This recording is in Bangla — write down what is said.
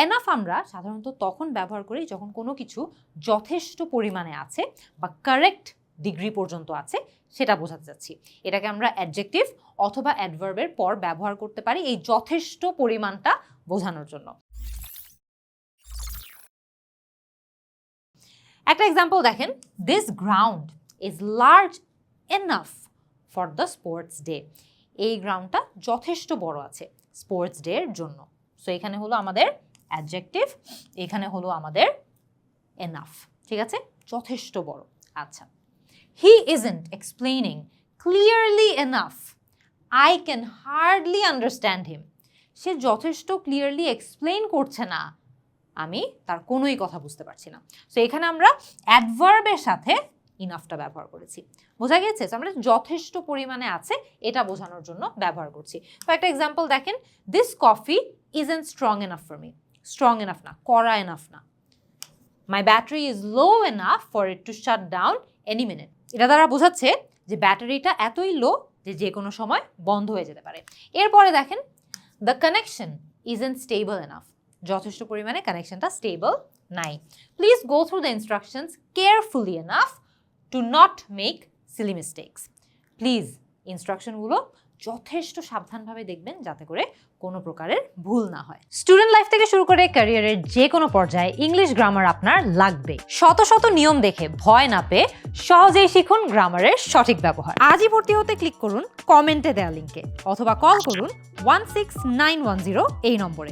এনাফ আমরা সাধারণত তখন ব্যবহার করি যখন কোনো কিছু যথেষ্ট পরিমাণে আছে বা কারেক্ট ডিগ্রি পর্যন্ত আছে সেটা বোঝাতে যাচ্ছি। এটাকে আমরা অ্যাডজেক্টিভ অথবা অ্যাডভার্বের পর ব্যবহার করতে পারি এই যথেষ্ট পরিমাণটা বোঝানোর জন্য। একটা এক্সাম্পল দেখেন, this ground is large enough for the sports day. এই গ্রাউন্ডটা যথেষ্ট বড় আছে স্পোর্টস ডে এর জন্য। সো এখানে হলো আমাদের অ্যাডজেক্টিভ, এখানে হলো আমাদের এনাফ, ঠিক আছে, যথেষ্ট বড়। আচ্ছা, he isn't explaining clearly enough, I can hardly understand him. সে যথেষ্ট ক্লিয়ারলি এক্সপ্লেইন করছে না, আমি তার কোনোই কথা বুঝতে পারছি না। সো এখানে আমরা অ্যাডভার্বের সাথে ইনাফটা ব্যবহার করেছি, বোঝা গেছে? আমরা যথেষ্ট পরিমাণে আছে এটা বোঝানোর জন্য ব্যবহার করছি। তো একটা এক্সাম্পল দেখেন, this coffee isn't strong enough for me. Strong enough না, কড়া এনাফ না। মাই battery is low enough for it two shut down any minute. এটা দ্বারা বোঝাচ্ছে যে ব্যাটারিটা এতই লো যে যে কোনো সময় বন্ধ হয়ে যেতে পারে। এরপরে দেখেন, the connection isn't stable enough. যথেষ্ট পরিমাণে কানেকশনটা স্টেবল নাই। Please go through the instructions carefully enough to not make silly mistakes. Please ইনস্ট্রাকশনগুলো যথেষ্ট সাবধানভাবে দেখবেন যাতে করে কোনো প্রকারের ভুল না হয়। স্টুডেন্ট লাইফ থেকে শুরু করে ক্যারিয়ারের যে কোনো পর্যায়ে ইংলিশ গ্রামার আপনার লাগবে। শত শত নিয়ম দেখে ভয় না পেয়ে সহজেই শিখুন গ্রামারের সঠিক ব্যবহার। আজই ভর্তি হতে ক্লিক করুন কমেন্টে দেওয়া লিঙ্কে অথবা কল করুন 16910 এই নম্বরে।